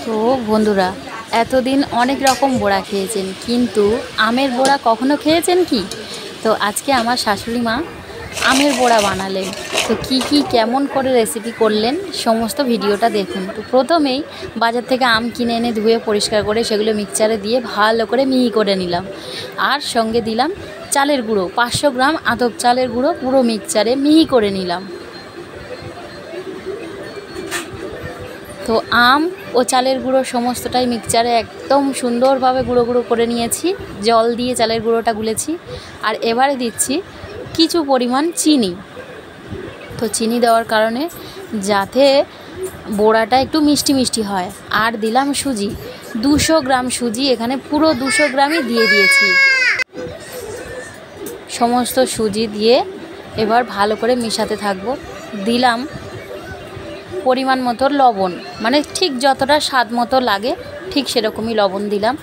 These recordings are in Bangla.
তো বন্ধুরা, এতদিন অনেক রকম বড়া খেয়েছেন, কিন্তু আমের বড়া কখনো খেয়েছেন কি? তো আজকে আমার শাশুড়ি মা আমের বড়া বানালেন। তো কি কেমন করে রেসিপি করলেন সমস্ত ভিডিওটা দেখুন। তো প্রথমেই বাজার থেকে আম কিনে এনে ধুয়ে পরিষ্কার করে সেগুলো মিক্সচারে দিয়ে ভালো করে মিহি করে নিলাম। আর সঙ্গে দিলাম চালের গুঁড়ো, 500 গ্রাম আতপ চালের গুঁড়ো পুরো মিক্সচারে মিহি করে নিলাম। তো আম ও চালের গুঁড়ো সমস্তটাই মিক্সচারে একদম সুন্দরভাবে গুঁড়ো গুঁড়ো করে নিয়েছি। জল দিয়ে চালের গুঁড়োটা গুলেছি। আর এবারে দিচ্ছি কিছু পরিমাণ চিনি। তো চিনি দেওয়ার কারণে যাতে বড়াটা একটু মিষ্টি মিষ্টি হয়। আর দিলাম সুজি, 200 গ্রাম সুজি, এখানে পুরো 200 গ্রামই দিয়ে দিয়েছি। সমস্ত সুজি দিয়ে এবার ভালো করে মেশাতে থাকবো। দিলাম পরিমাণ মতো লবণ, মানে ঠিক যতটা স্বাদ মতো লাগে ঠিক সেরকমই লবণ দিলাম।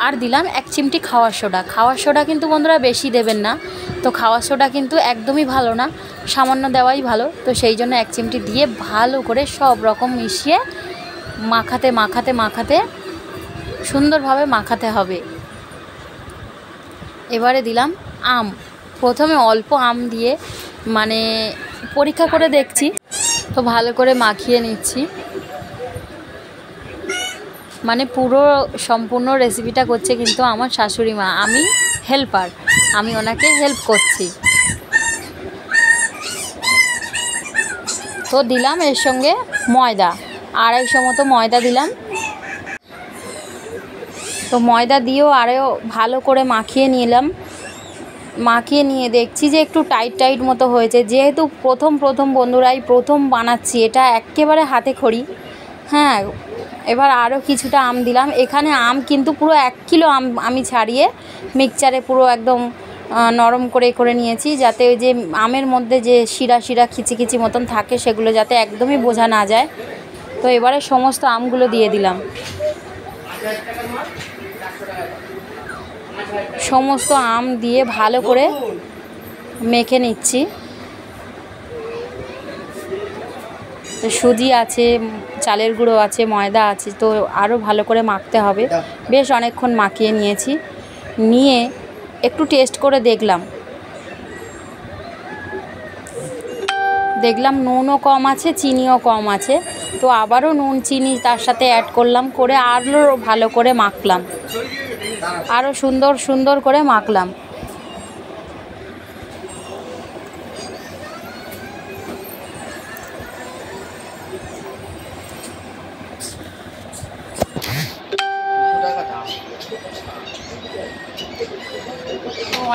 আর দিলাম 1 চিমটি খাওয়ার সোডা। খাওয়ার সোডা কিন্তু বন্ধুরা বেশি দেবেন না। তো খাওয়ার সোডা কিন্তু একদমই ভালো না, সামান্য দেওয়াই ভালো। তো সেই জন্য 1 চিমটি দিয়ে ভালো করে সব রকম মিশিয়ে মাখাতে মাখাতে মাখাতে সুন্দরভাবে মাখাতে হবে। এবারে দিলাম আম। প্রথমে অল্প আম দিয়ে মানে পরীক্ষা করে দেখছি। তো ভালো করে মাখিয়ে নিচ্ছি। মানে পুরো সম্পূর্ণ রেসিপিটা করছে কিন্তু আমার শাশুড়ি মা, আমি হেল্পার, আমি ওনাকে হেল্প করছি। তো দিলাম এর সঙ্গে ময়দা, 250 মতো ময়দা দিলাম। তো ময়দা দিয়েও আরও ভালো করে মাখিয়ে নিলাম। মাখিয়ে নিয়ে দেখছি যে একটু টাইট টাইট মতো হয়েছে। যেহেতু প্রথম বন্ধুরাই প্রথম বানাচ্ছি, এটা একেবারে হাতে খড়ি। হ্যাঁ, এবার আরও কিছুটা আম দিলাম। এখানে আম কিন্তু পুরো 1 কিলো আম আমি ছাড়িয়ে মিক্সচারে পুরো একদম নরম করে নিয়েছি, যাতে ওই যে আমের মধ্যে যে শিরা শিরা খিচি মতন থাকে সেগুলো যাতে একদমই বোঝা না যায়। তো এবারে সমস্ত আমগুলো দিয়ে দিলাম। সমস্ত আম দিয়ে ভালো করে মেখে নিচ্ছি। তো সুজি আছে, চালের গুঁড়ো আছে, ময়দা আছে, তো আরও ভালো করে মাখতে হবে। বেশ অনেকক্ষণ মাখিয়ে নিয়েছি। নিয়ে একটু টেস্ট করে দেখলাম নুনও কম আছে, চিনিও কম আছে। তো আবারও নুন চিনি তার সাথে অ্যাড করলাম, করে আরও ভালো করে মাখলাম, আরও সুন্দর করে মাখলাম।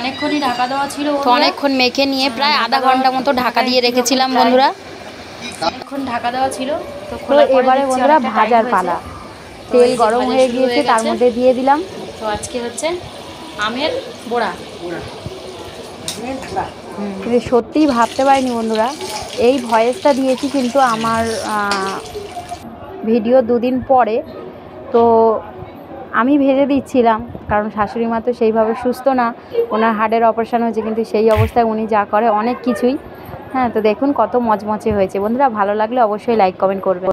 অনেকক্ষণই ঢাকা দেওয়া ছিল। তো অনেকক্ষণ মেখে নিয়ে প্রায় আধা ঘন্টা মতো ঢাকা দিয়ে রেখেছিলাম বন্ধুরা। অনেকক্ষণ ঢাকা দেওয়া ছিল। তো এবারে বন্ধুরা ভাজার পালা। তেল গরম হয়ে গিয়েছে, তার মধ্যে দিয়ে দিলাম। তো আজকে হচ্ছে আমের বড়া। কিন্তু সত্যিই ভাবতে পারিনি বন্ধুরা, এই ভয়েসটা দিয়েছি কিন্তু আমার ভিডিও 2 দিন পরে। তো আমি ভেজে দিচ্ছিলাম, কারণ শাশুড়ি মা তো সেইভাবে সুস্থ না, ওনার হার্টের অপারেশন হয়েছে, কিন্তু সেই অবস্থায় উনি যা করে অনেক কিছুই। হ্যাঁ, তো দেখুন কত মচমচে হয়েছে বন্ধুরা। ভালো লাগলে অবশ্যই লাইক কমেন্ট করবেন।